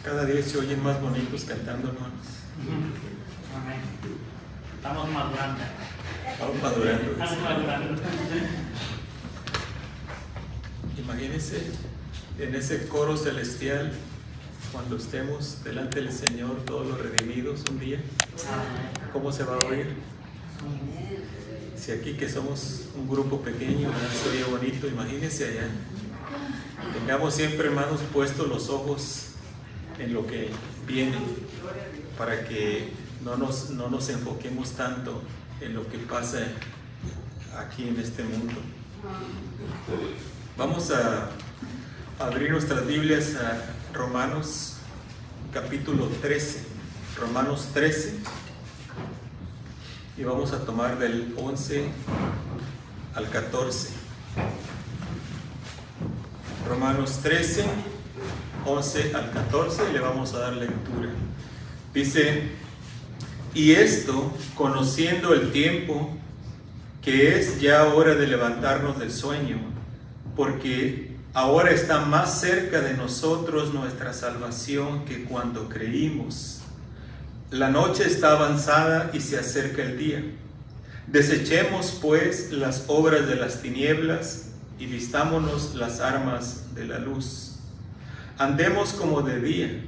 Cada día se oyen más bonitos cantando, hermanos. Amén. Estamos madurando. Estamos madurando. Estamos madurando. Imagínense en ese coro celestial, cuando estemos delante del Señor, todos los redimidos un día, ¿cómo se va a oír? Si aquí que somos un grupo pequeño, se oye bonito, imagínense allá. Tengamos siempre, hermanos, puestos los ojos en lo que viene, para que no nos enfoquemos tanto en lo que pasa aquí en este mundo. Vamos a abrir nuestras Biblias a Romanos capítulo 13, Romanos 13, y vamos a tomar del 11 al 14. Romanos 13, 11 al 14, y le vamos a dar lectura. Dice: y esto, conociendo el tiempo, que es ya hora de levantarnos del sueño, porque ahora está más cerca de nosotros nuestra salvación que cuando creímos. La noche está avanzada y se acerca el día. Desechemos pues las obras de las tinieblas y vistámonos las armas de la luz. Andemos como de día,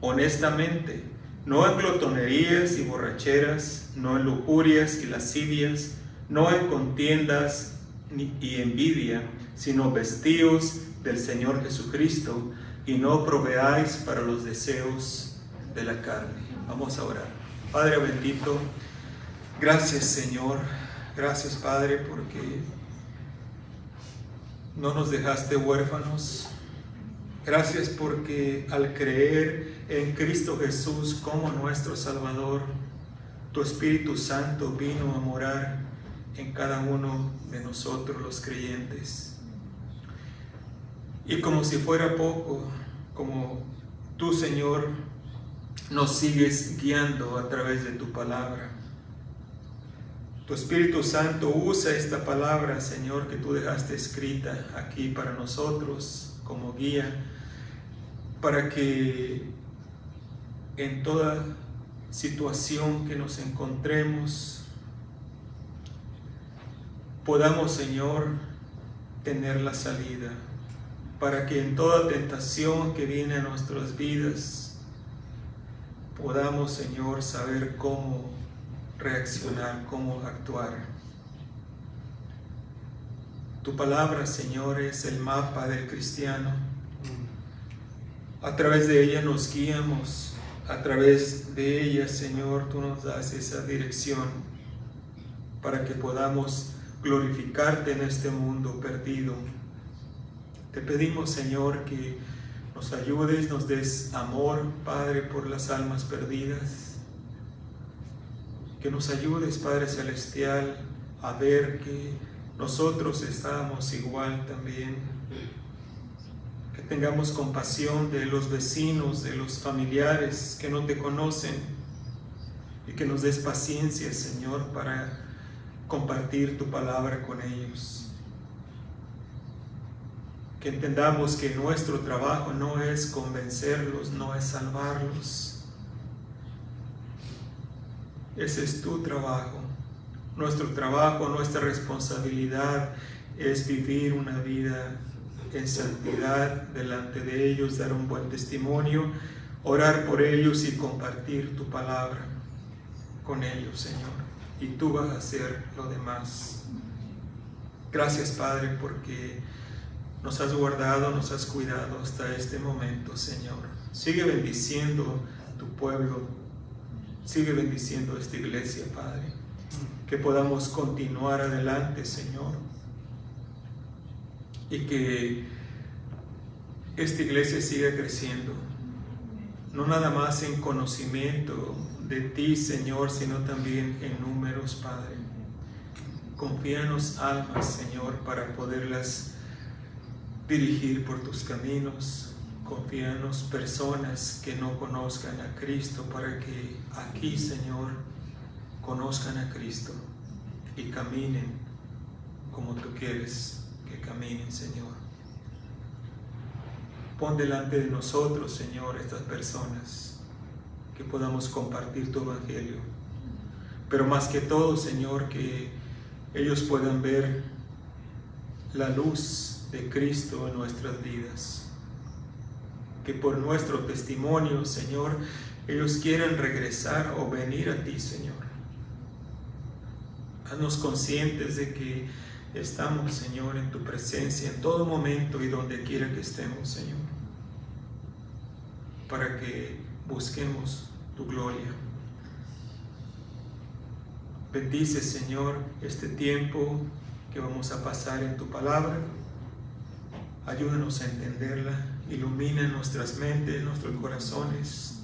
honestamente, no en glotonerías y borracheras, no en lujurias y lascivias, no en contiendas y envidia, sino vestíos del Señor Jesucristo y no proveáis para los deseos de la carne. Vamos a orar. Padre bendito, gracias Señor, gracias Padre, porque no nos dejaste huérfanos. Gracias porque al creer en Cristo Jesús como nuestro Salvador, tu Espíritu Santo vino a morar en cada uno de nosotros los creyentes. Y como si fuera poco, como tú, Señor, nos sigues guiando a través de tu palabra. Tu Espíritu Santo usa esta palabra, Señor, que tú dejaste escrita aquí para nosotros como guía, para que en toda situación que nos encontremos podamos, Señor, tener la salida, para que en toda tentación que viene a nuestras vidas podamos, Señor, saber cómo reaccionar, cómo actuar. Tu palabra, Señor, es el mapa del cristiano. A través de ella nos guiamos, a través de ella, Señor, tú nos das esa dirección para que podamos glorificarte en este mundo perdido. Te pedimos, Señor, que nos ayudes, nos des amor, Padre, por las almas perdidas. Que nos ayudes, Padre Celestial, a ver que nosotros estamos igual también. Que tengamos compasión de los vecinos, de los familiares que no te conocen, y que nos des paciencia, Señor, para compartir tu palabra con ellos. Que entendamos que nuestro trabajo no es convencerlos, no es salvarlos. Ese es tu trabajo. Nuestro trabajo, nuestra responsabilidad es vivir una vida en santidad delante de ellos, dar un buen testimonio, orar por ellos y compartir tu palabra con ellos, Señor. Y tú vas a hacer lo demás. Gracias, Padre, porque nos has guardado, nos has cuidado hasta este momento, Señor. Sigue bendiciendo tu pueblo. Sigue bendiciendo esta iglesia, Padre. Que podamos continuar adelante, Señor. Y que esta iglesia siga creciendo. No nada más en conocimiento de ti, Señor, sino también en números, Padre. Confíanos almas, Señor, para poderlas dirigir por tus caminos. Confíanos personas que no conozcan a Cristo, para que aquí, Señor, conozcan a Cristo y caminen como tú quieres que caminen, Señor. Pon delante de nosotros, Señor, estas personas, que podamos compartir tu evangelio. Pero más que todo, Señor, que ellos puedan ver la luz de Cristo en nuestras vidas. Que por nuestro testimonio, Señor, ellos quieran regresar o venir a ti, Señor. Haznos conscientes de que estamos, Señor, en tu presencia en todo momento y donde quiera que estemos, Señor, para que busquemos tu gloria. Bendice, Señor, este tiempo que vamos a pasar en tu palabra. Ayúdanos a entenderla. Ilumina nuestras mentes, nuestros corazones,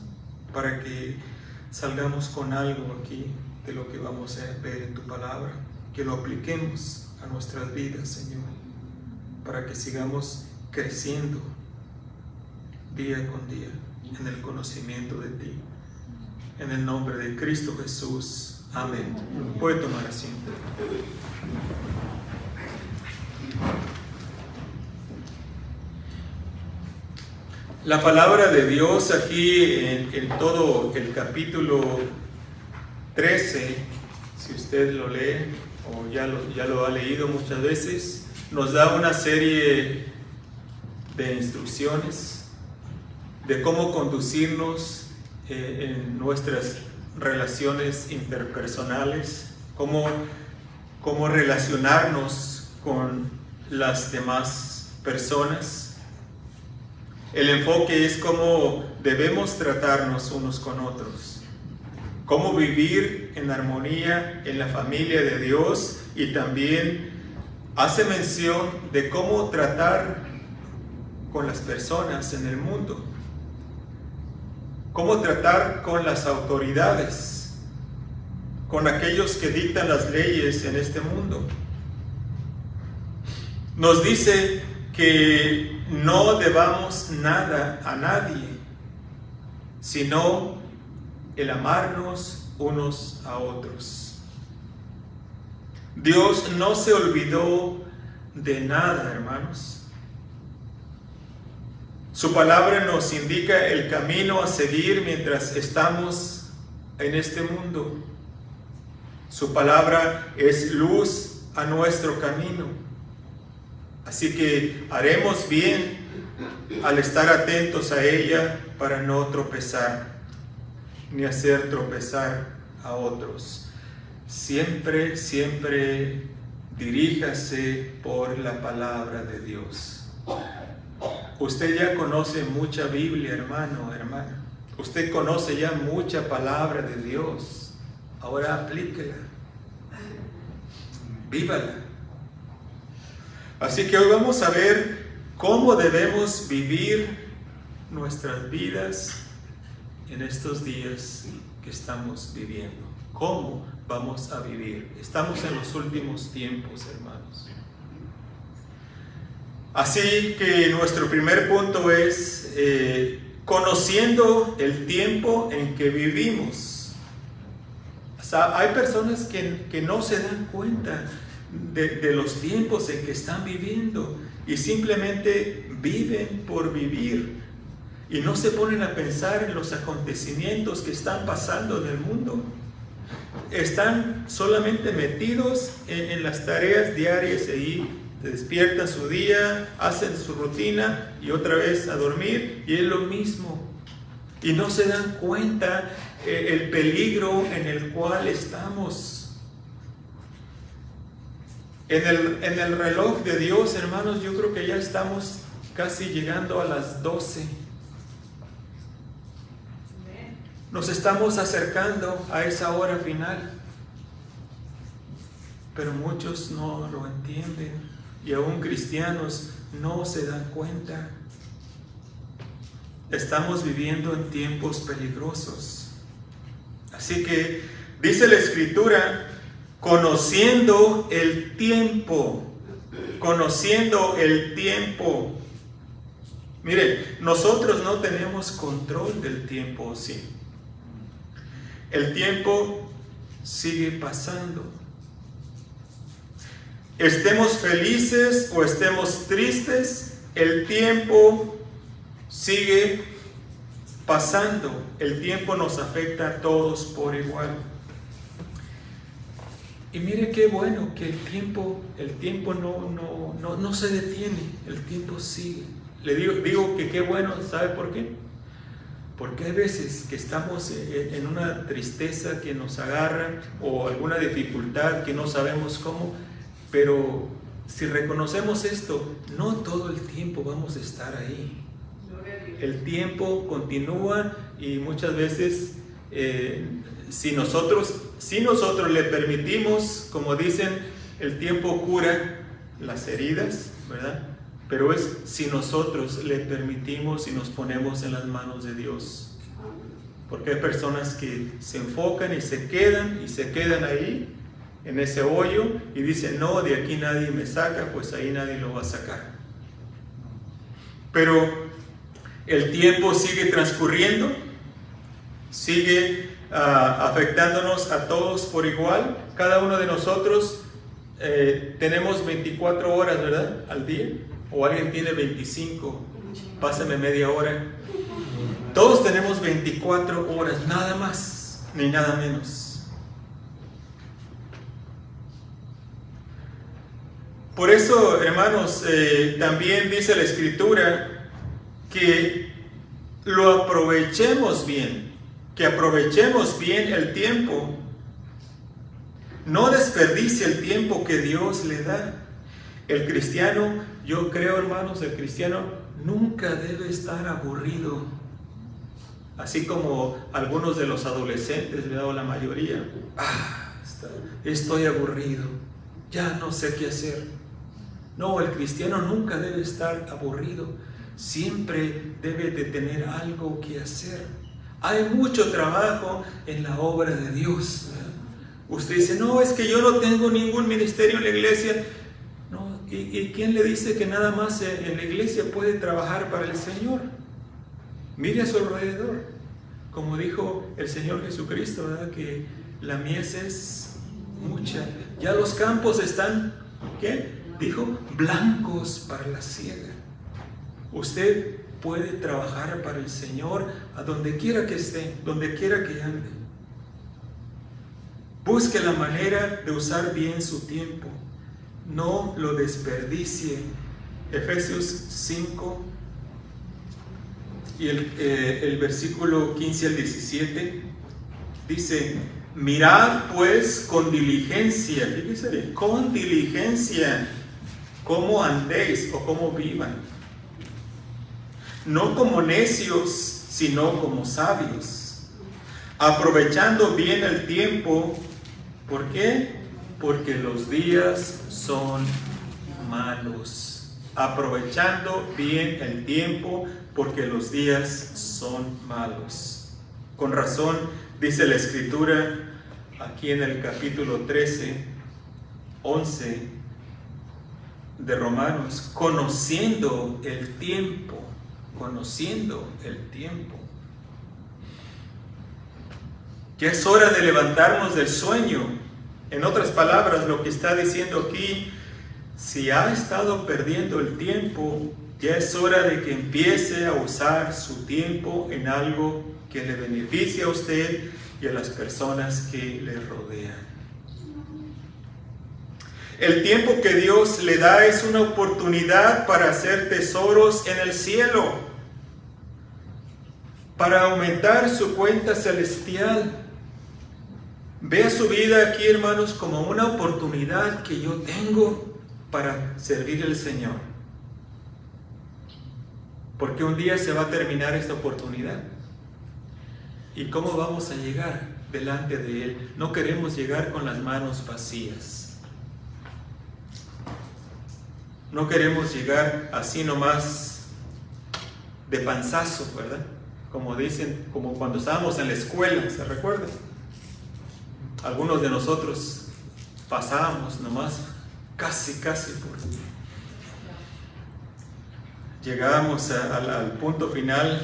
para que salgamos con algo aquí de lo que vamos a ver en tu palabra, que lo apliquemos a nuestras vidas, Señor, para que sigamos creciendo día con día en el conocimiento de ti. En el nombre de Cristo Jesús. Amén. Puede tomar asiento. La palabra de Dios aquí en todo el capítulo 13, si usted lo lee o ya lo ha leído muchas veces, nos da una serie de instrucciones de cómo conducirnos en nuestras relaciones interpersonales, cómo relacionarnos con las demás personas. El enfoque es cómo debemos tratarnos unos con otros, cómo vivir en armonía en la familia de Dios, y también hace mención de cómo tratar con las personas en el mundo, cómo tratar con las autoridades, con aquellos que dictan las leyes en este mundo. Nos dice que no debamos nada a nadie, sino el amarnos unos a otros. Dios no se olvidó de nada, hermanos. Su palabra nos indica el camino a seguir mientras estamos en este mundo. Su palabra es luz a nuestro camino. Así que haremos bien al estar atentos a ella para no tropezar, ni hacer tropezar a otros. Siempre, siempre diríjase por la palabra de Dios. Usted ya conoce mucha Biblia, hermano, hermana. Usted conoce ya mucha palabra de Dios. Ahora aplíquela. Vívala. Así que hoy vamos a ver cómo debemos vivir nuestras vidas en estos días que estamos viviendo. ¿Cómo vamos a vivir? Estamos en los últimos tiempos, hermanos. Así que nuestro primer punto es conociendo el tiempo en que vivimos. O sea, hay personas que no se dan cuenta de los tiempos en que están viviendo y simplemente viven por vivir y no se ponen a pensar en los acontecimientos que están pasando en el mundo. Están solamente metidos en las tareas diarias ahí. Despiertan su día, hacen su rutina y otra vez a dormir, y es lo mismo. Y no se dan cuenta el peligro en el cual estamos. En el reloj de Dios, hermanos, yo creo que ya estamos casi llegando a las 12. Nos estamos acercando a esa hora final. Pero muchos no lo entienden. Y aún cristianos no se dan cuenta. Estamos viviendo en tiempos peligrosos. Así que dice la Escritura, conociendo el tiempo. Conociendo el tiempo. Miren, nosotros no tenemos control del tiempo, ¿sí? El tiempo sigue pasando. Estemos felices o estemos tristes, el tiempo sigue pasando. El tiempo nos afecta a todos por igual. Y mire qué bueno que el tiempo no se detiene, el tiempo sigue. Le digo que qué bueno, ¿sabe por qué? Porque hay veces que estamos en una tristeza que nos agarra o alguna dificultad que no sabemos cómo. Pero si reconocemos esto, no todo el tiempo vamos a estar ahí. El tiempo continúa y muchas veces si nosotros le permitimos, como dicen, el tiempo cura las heridas, ¿verdad? Pero es si nosotros le permitimos y nos ponemos en las manos de Dios. Porque hay personas que se enfocan y se quedan ahí, en ese hoyo, y dicen, no, de aquí nadie me saca, pues ahí nadie lo va a sacar. Pero el tiempo sigue transcurriendo, sigue afectándonos a todos por igual. Cada uno de nosotros tenemos 24 horas, ¿verdad?, al día, o alguien tiene 25, pásame media hora. Todos tenemos 24 horas, nada más, ni nada menos. Por eso, hermanos, también dice la Escritura que lo aprovechemos bien, que aprovechemos bien el tiempo. No desperdicie el tiempo que Dios le da. El cristiano, yo creo, hermanos, el cristiano nunca debe estar aburrido. Así como algunos de los adolescentes, ¿verdad?, o la mayoría. Estoy aburrido, ya no sé qué hacer. No, el cristiano nunca debe estar aburrido, siempre debe de tener algo que hacer. Hay mucho trabajo en la obra de Dios, ¿verdad? Usted dice, no, es que yo no tengo ningún ministerio en la iglesia. No, ¿Y quién le dice que nada más en la iglesia puede trabajar para el Señor? Mire a su alrededor. Como dijo el Señor Jesucristo, ¿verdad? Que la mies es mucha. Ya los campos están, ¿qué? Dijo, blancos para la siega. Usted puede trabajar para el Señor a donde quiera que esté, donde quiera que ande. Busque la manera de usar bien su tiempo. No lo desperdicie. Efesios 5 y el versículo 15 al 17 dice: mirad pues con diligencia, fíjese, con diligencia, cómo andéis o cómo vivan, no como necios, sino como sabios, aprovechando bien el tiempo. ¿Por qué? Porque los días son malos. Aprovechando bien el tiempo, porque los días son malos. Con razón dice la Escritura aquí en el capítulo 13, 11 de Romanos, conociendo el tiempo, ya es hora de levantarnos del sueño. En otras palabras, lo que está diciendo aquí, si ha estado perdiendo el tiempo, ya es hora de que empiece a usar su tiempo en algo que le beneficie a usted y a las personas que le rodean. El tiempo que Dios le da es una oportunidad para hacer tesoros en el cielo, para aumentar su cuenta celestial. Vea su vida aquí, hermanos, como una oportunidad que yo tengo para servir al Señor. Porque un día se va a terminar esta oportunidad. ¿Y cómo vamos a llegar delante de Él? No queremos llegar con las manos vacías. No queremos llegar así nomás de panzazo, ¿verdad? Como dicen, como cuando estábamos en la escuela, ¿se recuerdan? Algunos de nosotros pasábamos nomás casi por... Llegábamos al punto final,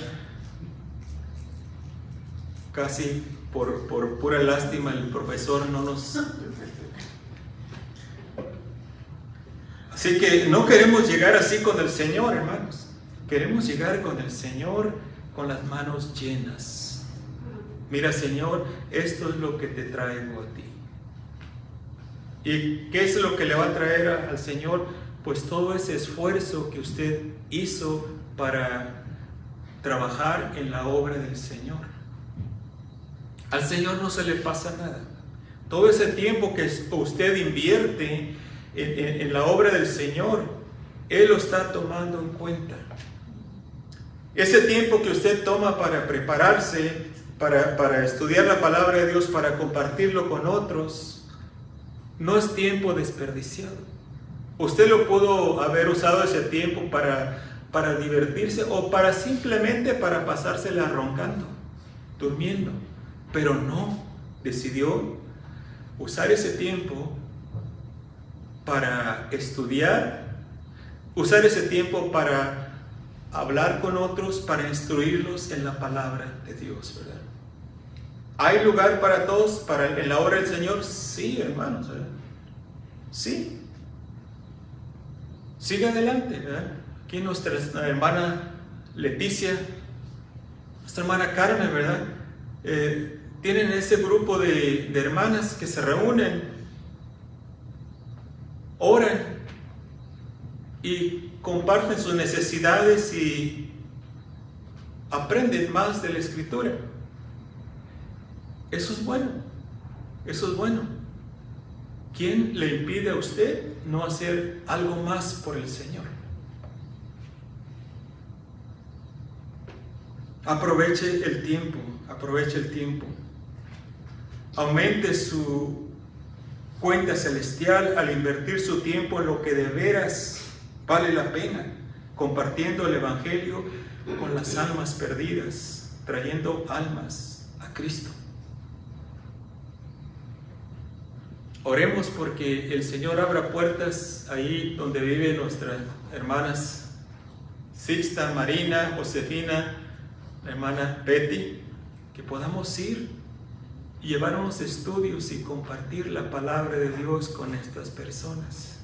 casi por pura lástima el profesor no nos... Así que no queremos llegar así con el Señor, hermanos. Queremos llegar con el Señor con las manos llenas. Mira, Señor, esto es lo que te traigo a ti. ¿Y qué es lo que le va a traer al Señor? Pues todo ese esfuerzo que usted hizo para trabajar en la obra del Señor. Al Señor no se le pasa nada. Todo ese tiempo que usted invierte en la obra del Señor, Él lo está tomando en cuenta. Ese tiempo que usted toma para prepararse, para estudiar la palabra de Dios, para compartirlo con otros, no es tiempo desperdiciado. Usted lo pudo haber usado ese tiempo para divertirse o para simplemente para pasársela roncando, durmiendo, pero no, decidió usar ese tiempo para estudiar, usar ese tiempo para hablar con otros, para instruirlos en la palabra de Dios, ¿verdad? ¿Hay lugar para todos en la obra del Señor? Sí, hermanos, ¿verdad? Sí. Sigue adelante, ¿verdad? Aquí nuestra hermana Leticia, nuestra hermana Carmen, ¿verdad? Tienen ese grupo de hermanas que se reúnen, oran y comparten sus necesidades y aprenden más de la Escritura. Eso es bueno, eso es bueno. ¿Quién le impide a usted no hacer algo más por el Señor? Aproveche el tiempo, aproveche el tiempo. Aumente su cuenta celestial al invertir su tiempo en lo que de veras vale la pena, compartiendo el Evangelio con las almas perdidas, trayendo almas a Cristo. Oremos porque el Señor abra puertas ahí donde viven nuestras hermanas Sixta, Marina, Josefina, la hermana Betty, que podamos ir y llevar unos estudios y compartir la palabra de Dios con estas personas.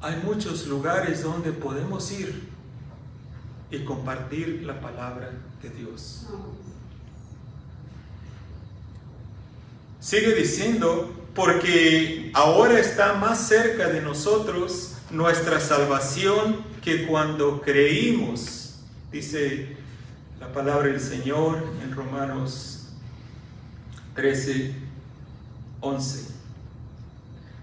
Hay muchos lugares donde podemos ir y compartir la palabra de Dios. Sigue diciendo, porque ahora está más cerca de nosotros nuestra salvación que cuando creímos, dice la palabra del Señor en Romanos 13:11.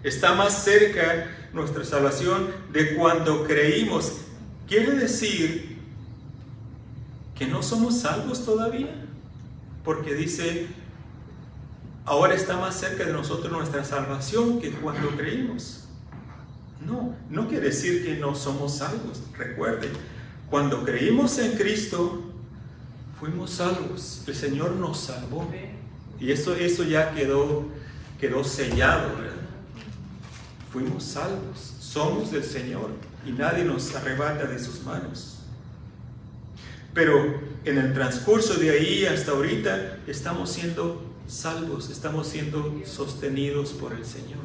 Está más cerca nuestra salvación de cuando creímos. Quiere decir que no somos salvos todavía, porque dice, ahora está más cerca de nosotros nuestra salvación que cuando creímos. No quiere decir que no somos salvos. Recuerden, cuando creímos en Cristo, fuimos salvos. El Señor nos salvó. Y eso ya quedó sellado, ¿verdad? Fuimos salvos. Somos del Señor y nadie nos arrebata de sus manos. Pero en el transcurso de ahí hasta ahorita estamos siendo salvos, estamos siendo sostenidos por el Señor.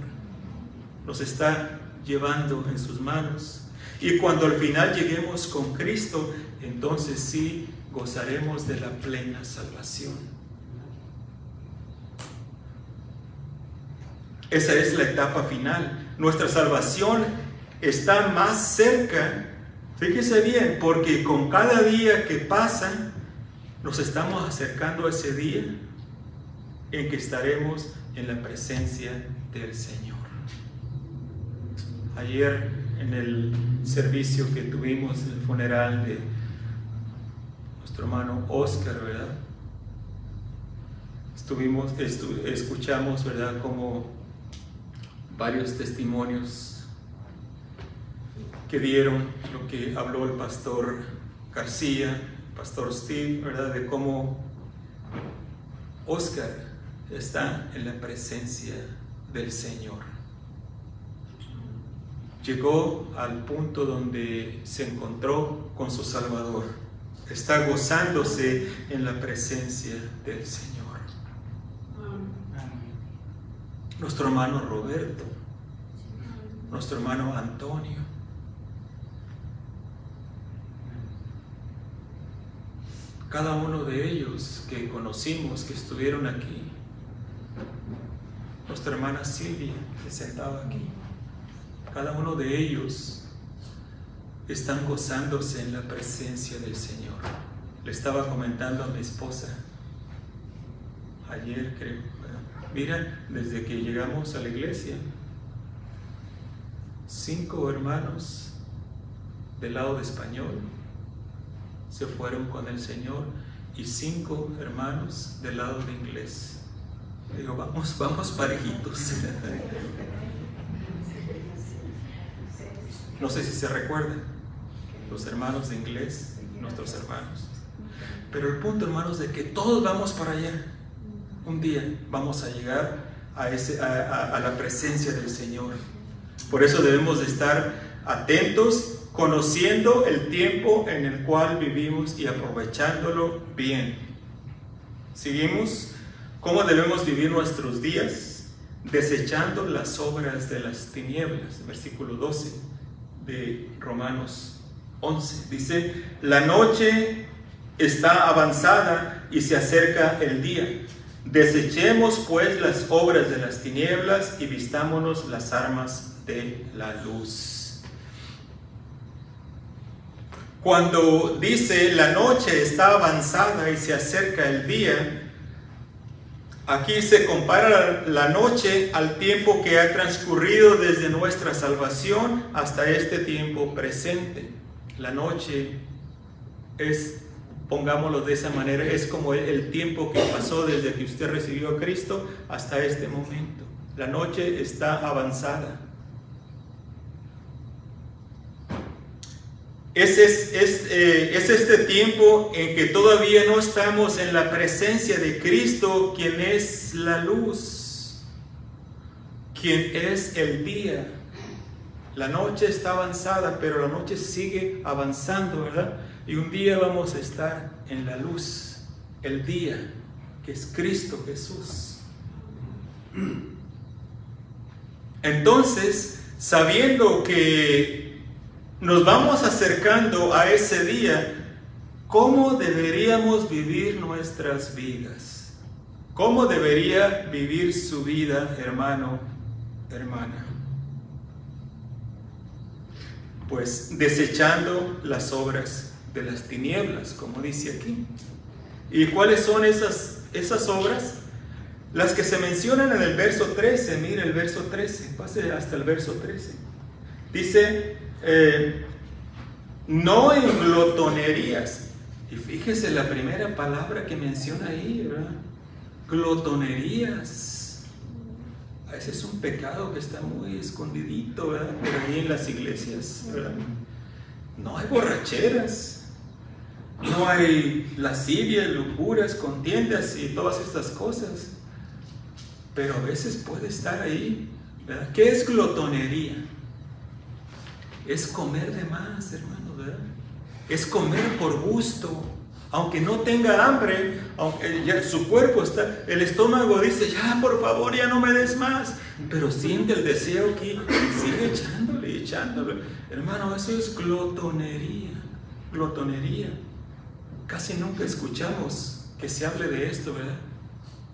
Nos está llevando en sus manos. Y cuando al final lleguemos con Cristo, entonces sí gozaremos de la plena salvación. Esa es la etapa final. Nuestra salvación está más cerca. Fíjese bien, porque con cada día que pasa, nos estamos acercando a ese día en que estaremos en la presencia del Señor. Ayer en el servicio que tuvimos, en el funeral de nuestro hermano Oscar, ¿verdad? Escuchamos, ¿verdad?, como varios testimonios que dieron lo que habló el pastor García, el pastor Steve, ¿verdad?, de cómo Oscar está en la presencia del Señor. Llegó al punto donde se encontró con su Salvador. Está gozándose en la presencia del Señor. Nuestro hermano Roberto, nuestro hermano Antonio. Cada uno de ellos que conocimos, que estuvieron aquí. Nuestra hermana Silvia, que sentaba aquí. Cada uno de ellos están gozándose en la presencia del Señor. Le estaba comentando a mi esposa ayer, creo. Mira, desde que llegamos a la iglesia, 5 hermanos del lado de español se fueron con el Señor y 5 hermanos del lado de inglés. Digo, vamos parejitos. No sé si se recuerdan, los hermanos de inglés, nuestros hermanos. Pero el punto, hermanos, de que todos vamos para allá. Un día vamos a llegar a la presencia del Señor. Por eso debemos de estar atentos, conociendo el tiempo en el cual vivimos y aprovechándolo bien. Seguimos. ¿Cómo debemos vivir nuestros días? Desechando las obras de las tinieblas. Versículo 12 de Romanos 11. Dice, la noche está avanzada y se acerca el día. Desechemos pues las obras de las tinieblas y vistámonos las armas de la luz. Cuando dice la noche está avanzada y se acerca el día, aquí se compara la noche al tiempo que ha transcurrido desde nuestra salvación hasta este tiempo presente. La noche es, pongámoslo de esa manera, es como el tiempo que pasó desde que usted recibió a Cristo hasta este momento. La noche está avanzada. es este tiempo en que todavía no estamos en la presencia de Cristo, quien es la luz, quien es el día. La noche está avanzada, pero la noche sigue avanzando, ¿verdad? Y un día vamos a estar en la luz, el día, que es Cristo Jesús. Entonces, sabiendo que nos vamos acercando a ese día, ¿cómo deberíamos vivir nuestras vidas? ¿Cómo debería vivir su vida, hermano, hermana? Pues desechando las obras de las tinieblas, como dice aquí. ¿Y cuáles son esas obras? Las que se mencionan en el verso 13. Mire el verso 13, pase hasta el verso 13. Dice, no en glotonerías. Y fíjese la primera palabra que menciona ahí, ¿verdad? Glotonerías. Ese es un pecado que está muy escondidito, ¿verdad? Por ahí en las iglesias, ¿verdad? No hay borracheras, no hay lascivias, lujuras, contiendas y todas estas cosas. Pero a veces puede estar ahí, ¿verdad? ¿Qué es glotonería? Es comer de más, hermano, ¿verdad? Es comer por gusto. Aunque no tenga hambre, aunque ya su cuerpo está, el estómago dice, ya por favor, ya no me des más, pero siente el deseo aquí y sigue echándole. Hermano, eso es glotonería. Casi nunca escuchamos que se hable de esto, ¿verdad?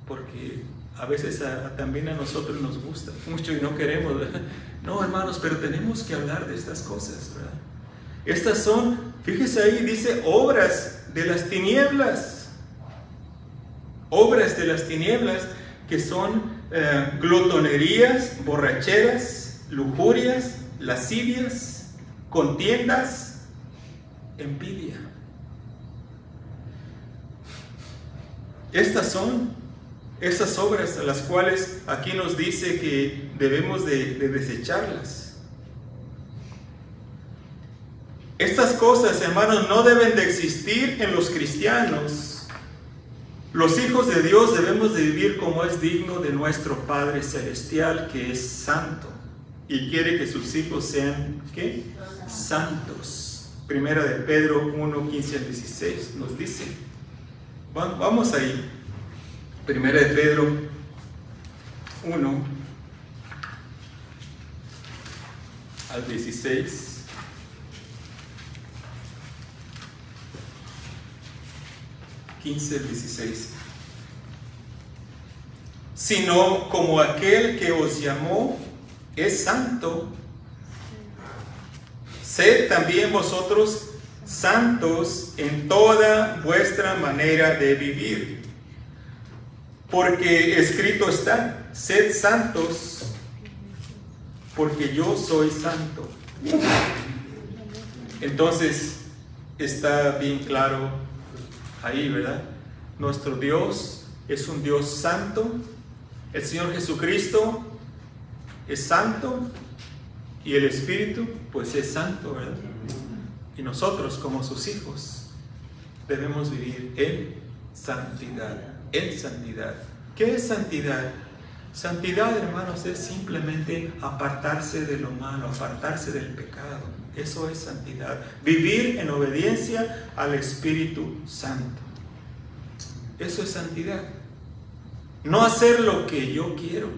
Porque a veces también a nosotros nos gusta mucho y no queremos, ¿verdad? No, hermanos, pero tenemos que hablar de estas cosas, ¿verdad? Estas son, fíjese ahí, dice obras de las tinieblas. Obras de las tinieblas que son glotonerías, borracheras, lujurias, lascivias, contiendas, envidia. Estas son esas obras a las cuales aquí nos dice que debemos de desecharlas. Estas cosas, hermanos, no deben de existir en los cristianos. Los hijos de Dios debemos de vivir como es digno de nuestro Padre Celestial, que es santo y quiere que sus hijos sean, ¿qué? Santos. Primera de Pedro 1, 15 al 16 nos dice. Vamos ahí. Primera de Pedro 1 al 16. (15 al 16) Sino como aquel que os llamó es santo, sed también vosotros santos en toda vuestra manera de vivir. Porque escrito está, sed santos, porque yo soy santo. Entonces, está bien claro ahí, ¿verdad? Nuestro Dios es un Dios santo. El Señor Jesucristo es santo y el Espíritu, pues es santo, ¿verdad? Y nosotros, como sus hijos, debemos vivir en santidad. En santidad. ¿Qué es santidad? Santidad, hermanos, es simplemente apartarse de lo malo, apartarse del pecado. Eso es santidad. Vivir en obediencia al Espíritu Santo. Eso es santidad. No hacer lo que yo quiero.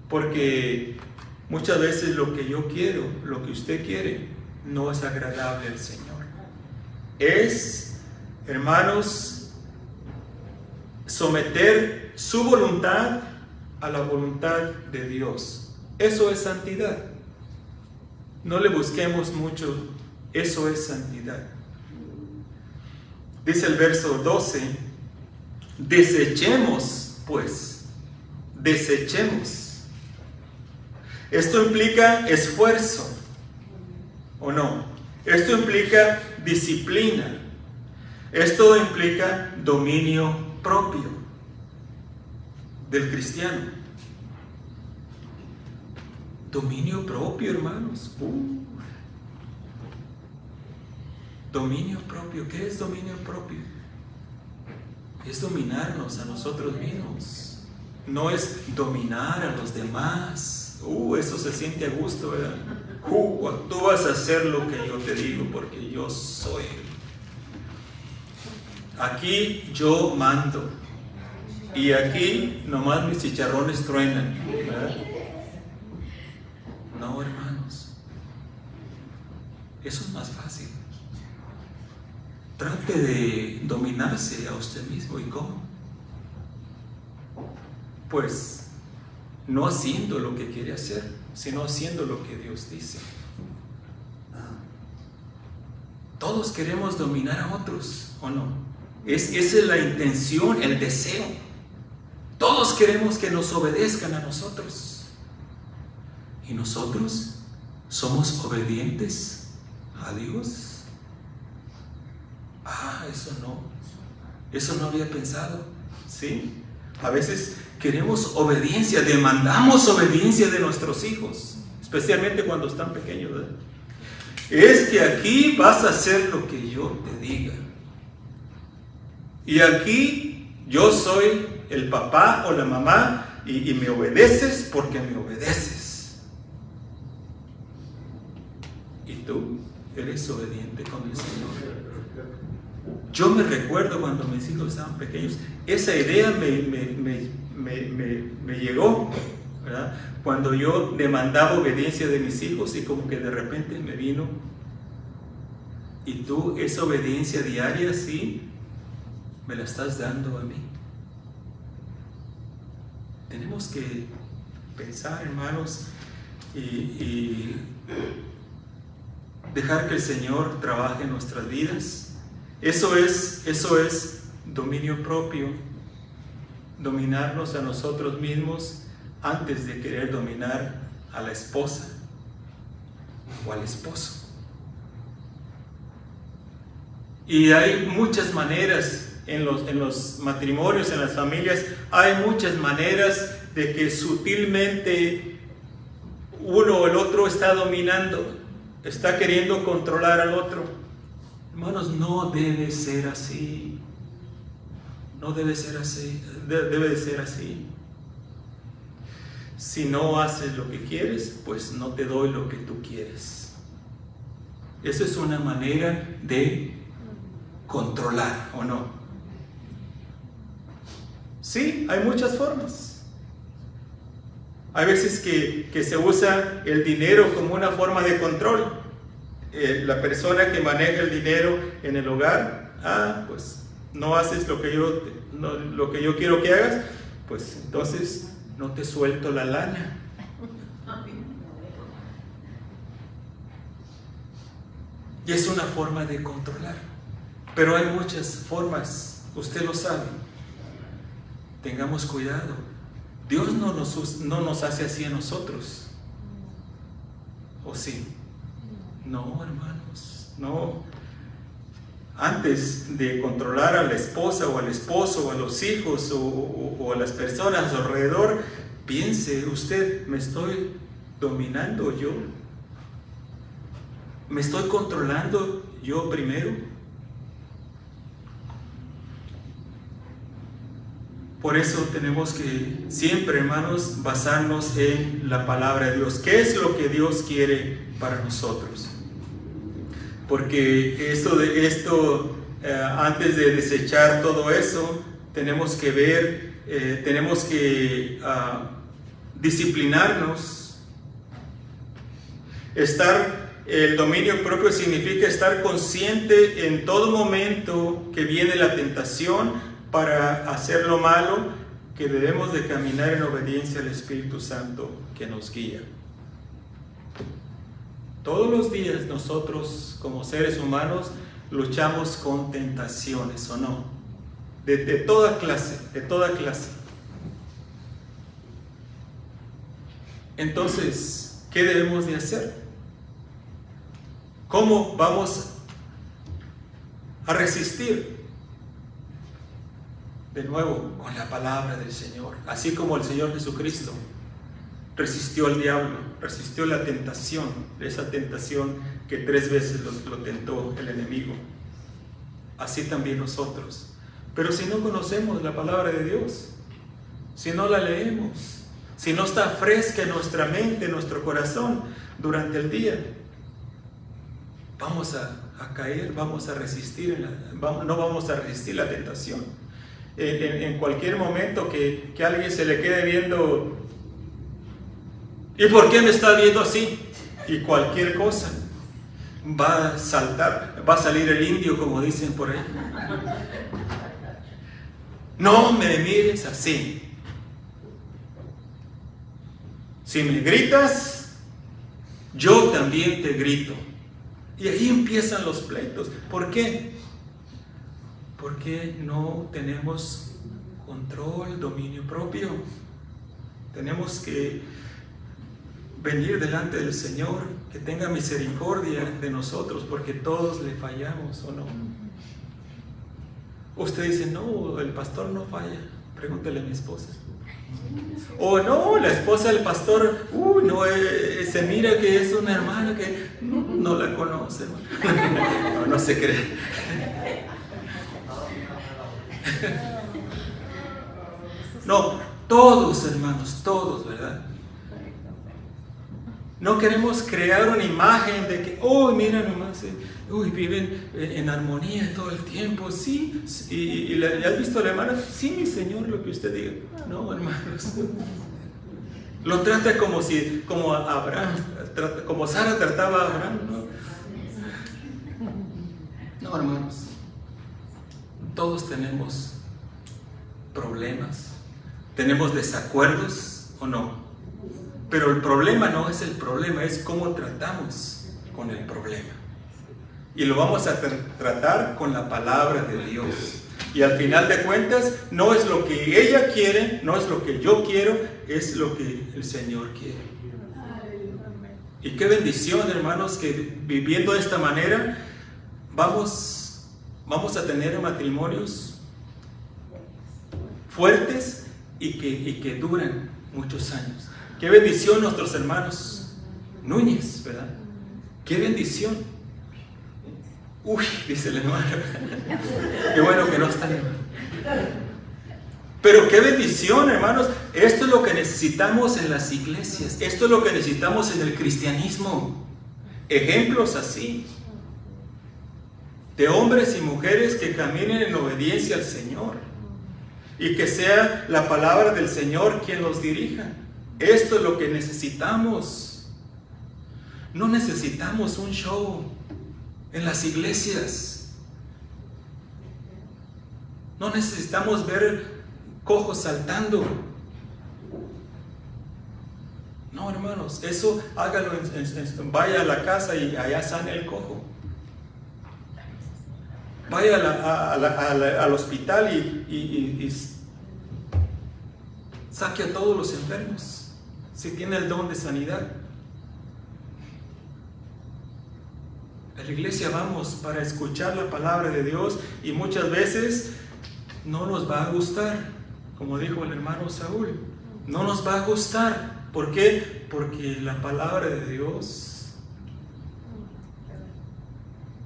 Porque muchas veces lo que yo quiero, lo que usted quiere, no es agradable al Señor. Es, hermanos, someter su voluntad a la voluntad de Dios. Eso es santidad. No le busquemos mucho. Eso es santidad. Dice el verso 12, desechemos, pues, desechemos. Esto implica esfuerzo, ¿o no? Esto implica disciplina. Esto implica dominio propio del cristiano. Dominio propio, hermanos. Dominio propio. ¿Qué es dominio propio? Es dominarnos a nosotros mismos. No es dominar a los demás. Eso se siente a gusto, ¿verdad? Tú vas a hacer lo que yo te digo porque yo soy. Aquí yo mando. Y aquí nomás mis chicharrones truenan, ¿verdad? No, hermanos. Eso es más fácil. Trate de dominarse a usted mismo. ¿Y cómo? Pues no haciendo lo que quiere hacer, sino haciendo lo que Dios dice. Todos queremos dominar a otros, ¿o no? Esa es la intención, el deseo. Todos queremos que nos obedezcan a nosotros. ¿Y nosotros somos obedientes a Dios? Eso no había pensado, ¿sí? A veces queremos obediencia, demandamos obediencia de nuestros hijos, especialmente cuando están pequeños, ¿verdad? Es que aquí vas a hacer lo que yo te diga. Y aquí yo soy el papá o la mamá y me obedeces porque me obedeces. ¿Y tú eres obediente con el Señor? Yo me recuerdo cuando mis hijos estaban pequeños, esa idea me llegó, ¿verdad? Cuando yo demandaba obediencia de mis hijos y como que de repente me vino, y tú esa obediencia diaria, sí, me la estás dando a mí. Tenemos que pensar, hermanos, y dejar que el Señor trabaje en nuestras vidas. Eso es dominio propio, dominarnos a nosotros mismos antes de querer dominar a la esposa o al esposo. Y hay muchas maneras en los matrimonios, en las familias, hay muchas maneras de que sutilmente uno o el otro está dominando, está queriendo controlar al otro. Hermanos, no debe ser así. No debe ser así. Debe de ser así. Si no haces lo que quieres, pues no te doy lo que tú quieres. Esa es una manera de controlar, ¿o no? Sí, hay muchas formas. Hay veces que se usa el dinero como una forma de control. La persona que maneja el dinero en el hogar, pues no haces lo que yo quiero que hagas, pues entonces no te suelto la lana. Y es una forma de controlar. Pero hay muchas formas, usted lo sabe. Tengamos cuidado. Dios no nos hace así a nosotros. ¿O sí? No, hermanos, no. Antes de controlar a la esposa o al esposo o a los hijos o a las personas alrededor, piense usted, ¿me estoy dominando yo? ¿Me estoy controlando yo primero? Por eso tenemos que siempre, hermanos, basarnos en la palabra de Dios. ¿Qué es lo que Dios quiere para nosotros? Porque antes de desechar todo eso, tenemos que ver, tenemos que disciplinarnos. El dominio propio significa estar consciente en todo momento que viene la tentación para hacer lo malo, que debemos de caminar en obediencia al Espíritu Santo que nos guía. Todos los días nosotros como seres humanos luchamos con tentaciones, ¿o no? De toda clase, de toda clase. Entonces, ¿qué debemos de hacer? ¿Cómo vamos a resistir? De nuevo, con la palabra del Señor. Así como el Señor Jesucristo resistió al diablo, resistió la tentación, esa tentación que 3 veces lo tentó el enemigo. Así también nosotros. Pero si no conocemos la palabra de Dios, si no la leemos, si no está fresca en nuestra mente, en nuestro corazón durante el día, vamos a caer, vamos a resistir, no vamos a resistir la tentación. En cualquier momento que alguien se le quede viendo, ¿y por qué me está viendo así? Y cualquier cosa, va a saltar, va a salir el indio, como dicen por ahí. No me mires así. Si me gritas, yo también te grito. Y ahí empiezan los pleitos. ¿Por qué? Porque no tenemos control, dominio propio. Tenemos que venir delante del Señor, que tenga misericordia de nosotros, porque todos le fallamos, ¿o no? Usted dice, no, el pastor no falla. Pregúntele a mi esposa. O no, la esposa del pastor, no, se mira que es una hermana que no la conoce. No se cree. No, todos, hermanos, todos, ¿verdad? No queremos crear una imagen de que, mira nomás, viven en armonía todo el tiempo, sí. ¿Y le has visto a la hermana? Sí, mi Señor, lo que usted diga. No, hermanos. Lo trata como Abraham, como Sara trataba a Abraham. No, hermanos. Todos tenemos problemas, tenemos desacuerdos o no. Pero el problema no es el problema, es cómo tratamos con el problema. Y lo vamos a tratar con la palabra de Dios. Y al final de cuentas, no es lo que ella quiere, no es lo que yo quiero, es lo que el Señor quiere. Y qué bendición, hermanos, que viviendo de esta manera, vamos a tener matrimonios fuertes y que duran muchos años. Qué bendición nuestros hermanos Núñez, ¿verdad? Qué bendición. Dice el hermano. Qué bueno que no está el hermano. Pero qué bendición, hermanos. Esto es lo que necesitamos en las iglesias. Esto es lo que necesitamos en el cristianismo. Ejemplos así. De hombres y mujeres que caminen en obediencia al Señor. Y que sea la palabra del Señor quien los dirija. Esto es lo que necesitamos. No necesitamos un show en las iglesias. No necesitamos ver cojos saltando. No, hermanos, eso hágalo, vaya a la casa y allá sane el cojo. Vaya al hospital y saque a todos los enfermos. Si tiene el don de sanidad. A la iglesia vamos para escuchar la palabra de Dios y muchas veces no nos va a gustar, como dijo el hermano Saúl, no nos va a gustar. ¿Por qué? Porque la palabra de Dios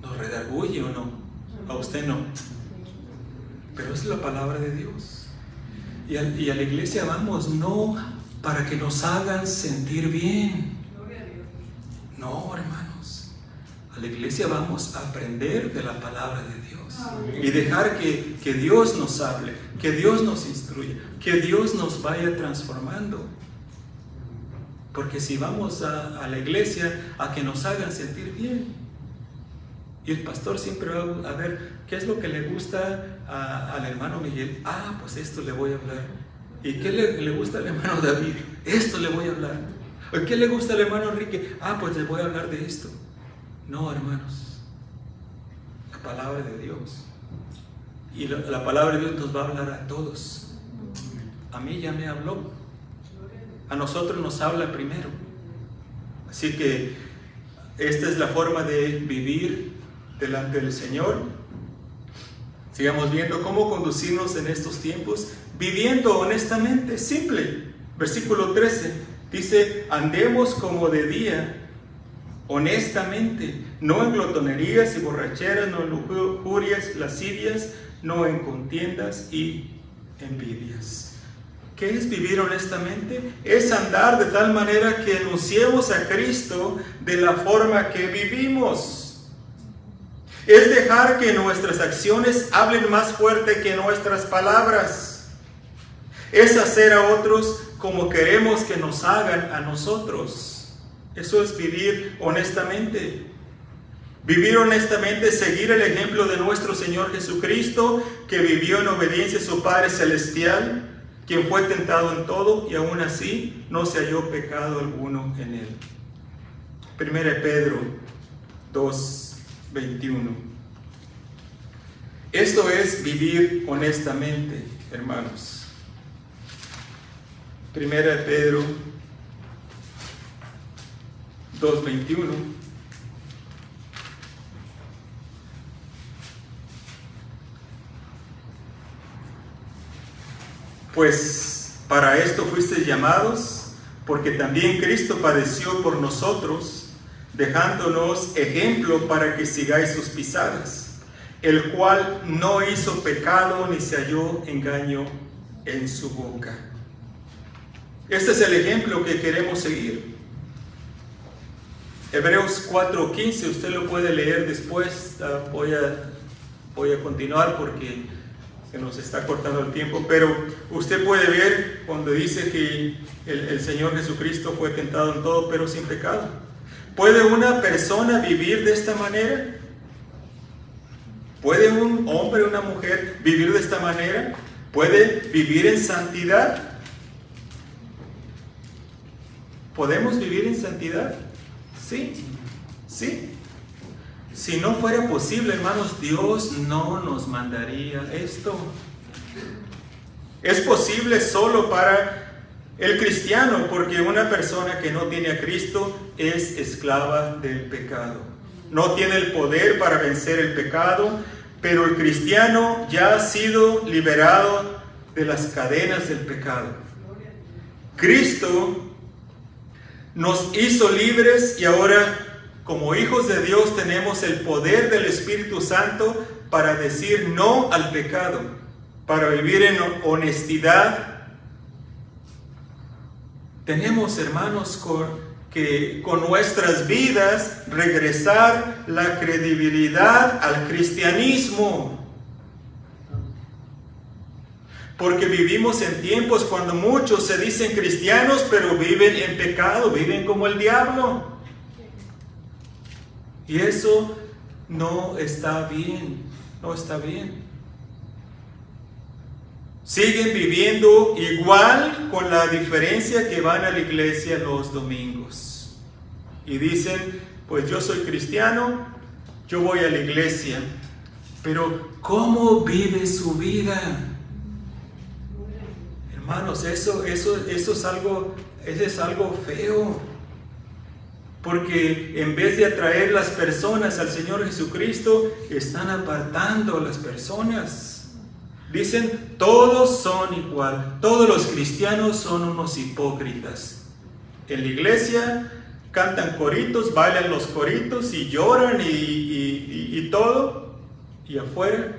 nos redarguye, ¿o no? A usted no, pero es la palabra de Dios. Y a la iglesia vamos no para que nos hagan sentir bien. No, hermanos. A la iglesia vamos a aprender de la palabra de Dios. Y dejar que Dios nos hable, que Dios nos instruya, que Dios nos vaya transformando. Porque si vamos a la iglesia a que nos hagan sentir bien, y el pastor siempre va a ver qué es lo que le gusta al hermano Miguel. Pues esto le voy a hablar. ¿Y qué le gusta al hermano David? Esto le voy a hablar. ¿O qué le gusta al hermano Enrique? Pues le voy a hablar de esto. No, hermanos. La palabra de Dios. Y la palabra de Dios nos va a hablar a todos. A mí ya me habló. A nosotros nos habla primero. Así que esta es la forma de vivir delante del Señor. Sigamos viendo cómo conducirnos en estos tiempos, viviendo honestamente, simple. Versículo 13 dice: andemos como de día, honestamente, no en glotonerías y borracheras, no en lujurias, lascivias, no en contiendas y envidias. ¿Qué es vivir honestamente? Es andar de tal manera que anunciemos a Cristo de la forma que vivimos. Es dejar que nuestras acciones hablen más fuerte que nuestras palabras. Es hacer a otros como queremos que nos hagan a nosotros. Eso es vivir honestamente. Vivir honestamente es seguir el ejemplo de nuestro Señor Jesucristo, que vivió en obediencia a su Padre Celestial, quien fue tentado en todo y aún así no se halló pecado alguno en él. 1 Pedro 2:21. Esto es vivir honestamente, hermanos. 1 Pedro 2:21. Pues para esto fuisteis llamados, porque también Cristo padeció por nosotros, dejándonos ejemplo para que sigáis sus pisadas, el cual no hizo pecado ni se halló engaño en su boca. Este es el ejemplo que queremos seguir. Hebreos 4:15, usted lo puede leer después. Voy a continuar porque se nos está cortando el tiempo, pero usted puede ver cuando dice que el Señor Jesucristo fue tentado en todo, pero sin pecado. ¿Puede una persona vivir de esta manera? ¿Puede un hombre o una mujer vivir de esta manera? ¿Puede vivir en santidad? ¿Podemos vivir en santidad? Sí, sí. Si no fuera posible, hermanos, Dios no nos mandaría esto. Es posible solo para el cristiano, porque una persona que no tiene a Cristo es esclava del pecado. No tiene el poder para vencer el pecado, pero el cristiano ya ha sido liberado de las cadenas del pecado. Cristo nos hizo libres y ahora, como hijos de Dios, tenemos el poder del Espíritu Santo para decir no al pecado, para vivir en honestidad. Tenemos, hermanos, que con nuestras vidas regresar la credibilidad al cristianismo. Porque vivimos en tiempos cuando muchos se dicen cristianos, pero viven en pecado, viven como el diablo. Y eso no está bien, no está bien. Siguen viviendo igual, con la diferencia que van a la iglesia los domingos. Y dicen, pues yo soy cristiano, yo voy a la iglesia. Pero ¿cómo vive su vida? Hermanos, eso es algo feo. Porque en vez de atraer las personas al Señor Jesucristo, están apartando a las personas. Dicen, todos son igual. Todos los cristianos son unos hipócritas. En la iglesia cantan coritos, bailan los coritos y lloran y todo. Y afuera,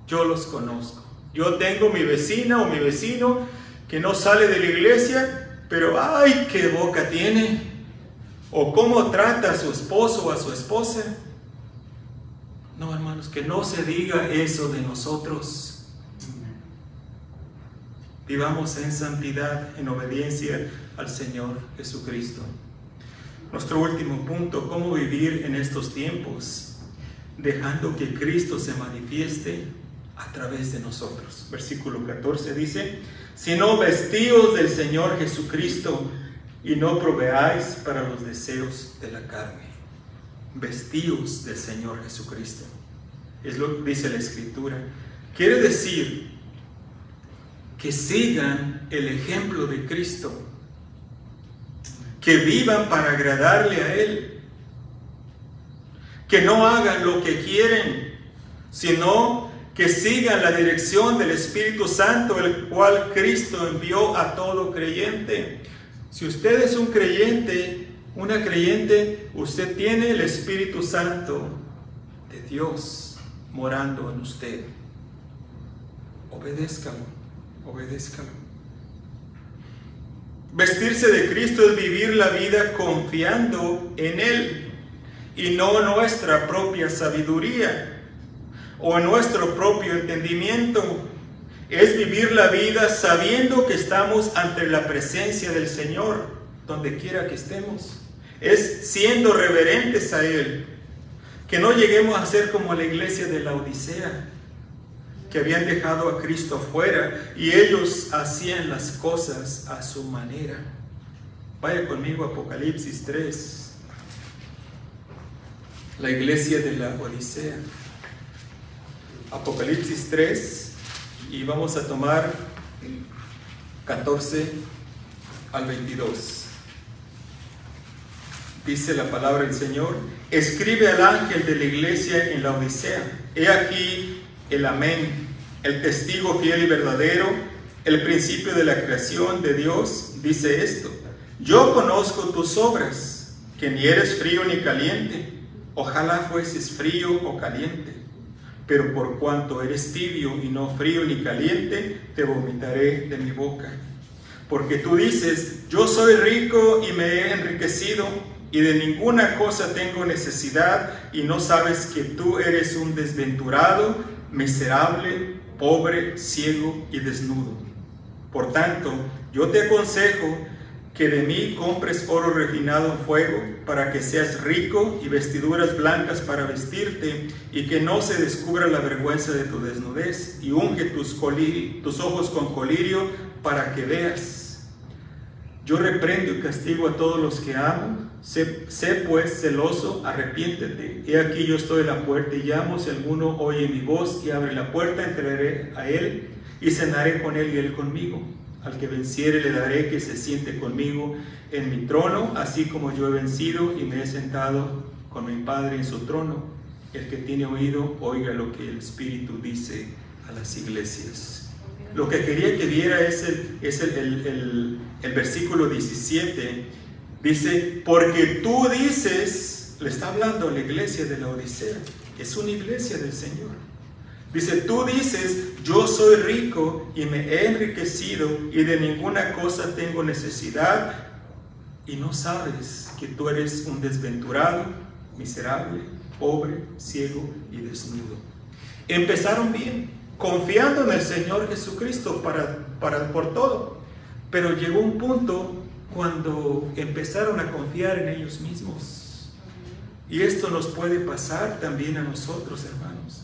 yo los conozco. Yo tengo mi vecina o mi vecino que no sale de la iglesia, pero ¡ay, qué boca tiene! O cómo trata a su esposo o a su esposa. No, hermanos, que no se diga eso de nosotros. Vivamos en santidad, en obediencia al Señor Jesucristo. Nuestro último punto, ¿cómo vivir en estos tiempos? Dejando que Cristo se manifieste a través de nosotros. Versículo 14 dice, sino vestíos del Señor Jesucristo, y no proveáis para los deseos de la carne. Vestíos del Señor Jesucristo. Es lo que dice la Escritura. Quiere decir que sigan el ejemplo de Cristo. Que vivan para agradarle a Él. Que no hagan lo que quieren, sino que sigan la dirección del Espíritu Santo, el cual Cristo envió a todo creyente. Si usted es un creyente, una creyente, usted tiene el Espíritu Santo de Dios morando en usted. Obedézcalo, obedézcalo. Vestirse de Cristo es vivir la vida confiando en Él y no en nuestra propia sabiduría o en nuestro propio entendimiento. Es vivir la vida sabiendo que estamos ante la presencia del Señor, donde quiera que estemos. Es siendo reverentes a Él. Que no lleguemos a ser como la iglesia de la Odisea, que habían dejado a Cristo afuera y ellos hacían las cosas a su manera. Vaya conmigo a Apocalipsis 3. La iglesia de la Odisea. Apocalipsis 3. Y vamos a tomar 14 al 22. Dice la palabra del Señor: escribe al ángel de la iglesia en la Odisea. He aquí el amén, el testigo fiel y verdadero, el principio de la creación de Dios, dice esto: yo conozco tus obras, que ni eres frío ni caliente. Ojalá fueses frío o caliente. Pero por cuanto eres tibio y no frío ni caliente, te vomitaré de mi boca. Porque tú dices: yo soy rico y me he enriquecido, y de ninguna cosa tengo necesidad, y no sabes que tú eres un desventurado, miserable, pobre, ciego y desnudo. Por tanto, yo te aconsejo que de mí compres oro refinado en fuego, para que seas rico, y vestiduras blancas para vestirte, y que no se descubra la vergüenza de tu desnudez, y unge tus ojos con colirio, para que veas. Yo reprendo y castigo a todos los que amo. Sé pues celoso, arrepiéntete. He aquí yo estoy a la puerta y llamo. Si alguno oye mi voz y abre la puerta, entraré a él y cenaré con él y él conmigo. Al que venciere le daré que se siente conmigo en mi trono, así como yo he vencido y me he sentado con mi Padre en su trono. El que tiene oído, oiga lo que el Espíritu dice a las iglesias. Lo que quería que viera es el versículo 17. Dice: porque tú dices, le está hablando a la iglesia de la Odisea, es una iglesia del Señor. Dice: tú dices: yo soy rico y me he enriquecido y de ninguna cosa tengo necesidad, y no sabes que tú eres un desventurado, miserable, pobre, ciego y desnudo. Empezaron bien, confiando en el Señor Jesucristo por todo, pero llegó un punto cuando empezaron a confiar en ellos mismos. Y esto nos puede pasar también a nosotros, hermanos.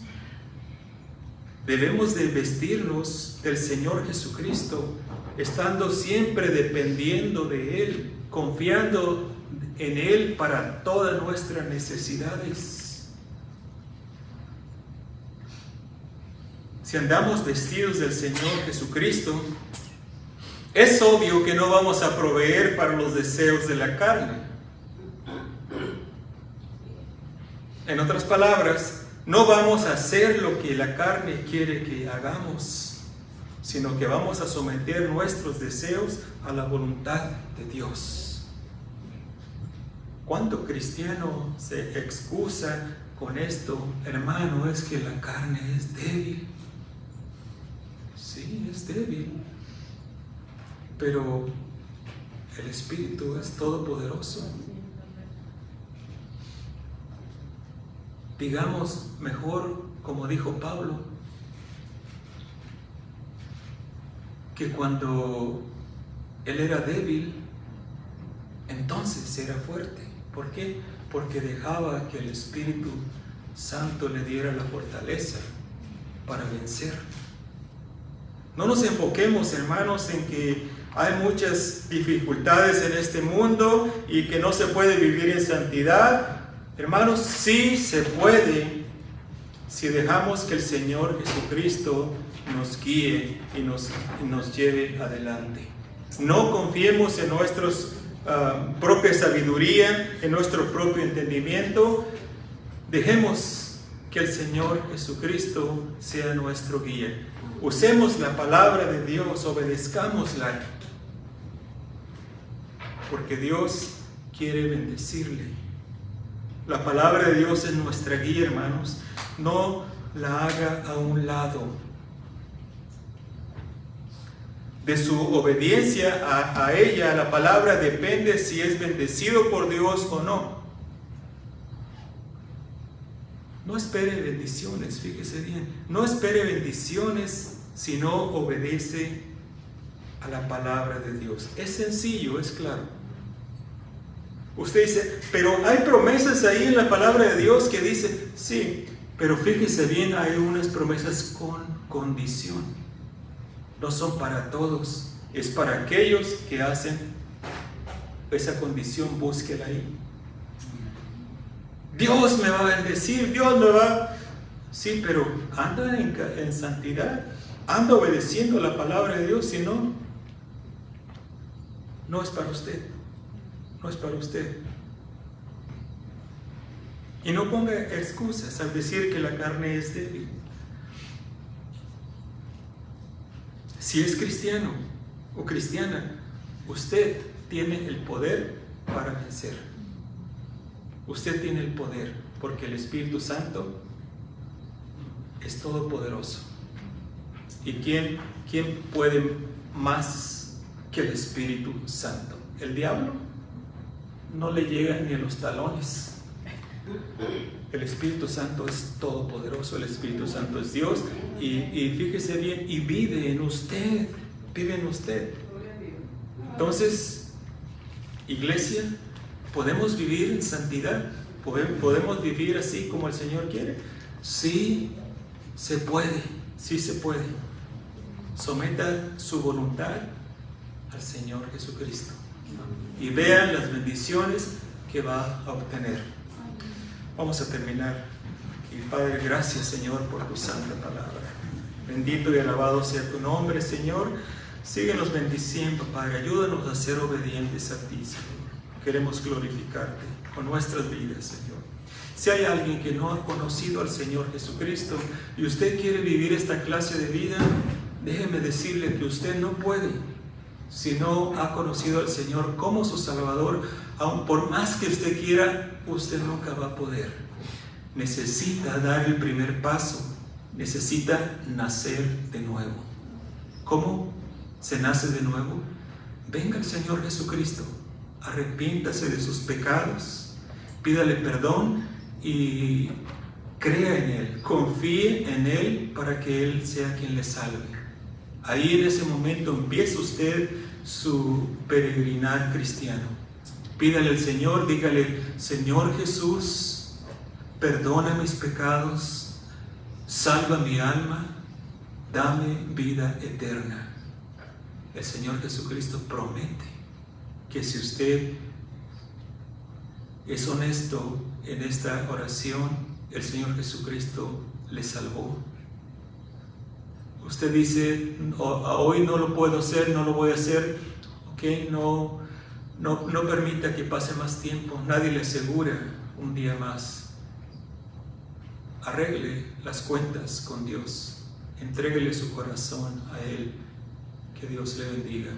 Debemos de vestirnos del Señor Jesucristo, estando siempre dependiendo de Él, confiando en Él para todas nuestras necesidades. Si andamos vestidos del Señor Jesucristo, es obvio que no vamos a proveer para los deseos de la carne. En otras palabras, no vamos a hacer lo que la carne quiere que hagamos, sino que vamos a someter nuestros deseos a la voluntad de Dios. ¿Cuánto cristiano se excusa con esto? Hermano, es que la carne es débil. Sí, es débil. Pero el Espíritu es todopoderoso. Digamos mejor, como dijo Pablo, que cuando él era débil, entonces era fuerte. ¿Por qué? Porque dejaba que el Espíritu Santo le diera la fortaleza para vencer. No nos enfoquemos, hermanos, en que hay muchas dificultades en este mundo y que no se puede vivir en santidad. Hermanos, sí se puede si dejamos que el Señor Jesucristo nos guíe y nos lleve adelante. No confiemos en nuestra propia sabiduría, en nuestro propio entendimiento. Dejemos que el Señor Jesucristo sea nuestro guía. Usemos la palabra de Dios, obedezcámosla. porque Dios quiere bendecirle. La palabra de Dios es nuestra guía, hermanos. No la haga a un lado. De su obediencia a ella, a la palabra, depende si es bendecido por Dios o no. No espere bendiciones, fíjese bien. No espere bendiciones si no obedece a la palabra de Dios. Es sencillo, es claro. Usted dice, pero hay promesas ahí en la palabra de Dios que dice, sí, pero fíjese bien, hay unas promesas con condición. No son para todos, es para aquellos que hacen esa condición, búsquela ahí. Dios me va a bendecir, Dios me va... Sí, pero anda en santidad, anda obedeciendo la palabra de Dios, si no, no es para usted, no es para usted. Y no ponga excusas al decir que la carne es débil. Si es cristiano o cristiana, usted tiene el poder para vencer. Usted tiene el poder, porque el Espíritu Santo es todopoderoso. ¿Y quién puede más que el Espíritu Santo? El diablo no le llega ni a los talones. El Espíritu Santo es todopoderoso, el Espíritu Santo es Dios, y fíjese bien, y vive en usted, vive en usted. Entonces, iglesia, ¿podemos vivir en santidad? ¿Podemos vivir así como el Señor quiere? Sí, se puede, sí se puede. Someta su voluntad al Señor Jesucristo y vean las bendiciones que va a obtener. Vamos a terminar. Y Padre, gracias, Señor, por tu santa palabra. Bendito y alabado sea tu nombre, Señor. Síguenos bendiciendo, Padre. Ayúdanos a ser obedientes a ti, Señor. Queremos glorificarte con nuestras vidas, Señor. Si hay alguien que no ha conocido al Señor Jesucristo y usted quiere vivir esta clase de vida, déjeme decirle que usted no puede si no ha conocido al Señor como su Salvador. Aun por más que usted quiera, usted nunca va a poder. Necesita dar el primer paso. Necesita nacer de nuevo. ¿Cómo se nace de nuevo? Venga al Señor Jesucristo. Arrepiéntase de sus pecados. Pídale perdón y crea en Él. Confíe en Él para que Él sea quien le salve. Ahí en ese momento empieza usted su peregrinar cristiano. Pídale al Señor, dígale, Señor Jesús, perdona mis pecados, salva mi alma, dame vida eterna. El Señor Jesucristo promete que si usted es honesto en esta oración, el Señor Jesucristo le salvó. Usted dice, hoy no lo puedo hacer, no lo voy a hacer, ok, no permita que pase más tiempo, nadie le asegura un día más. Arregle las cuentas con Dios, entréguele su corazón a Él, que Dios le bendiga.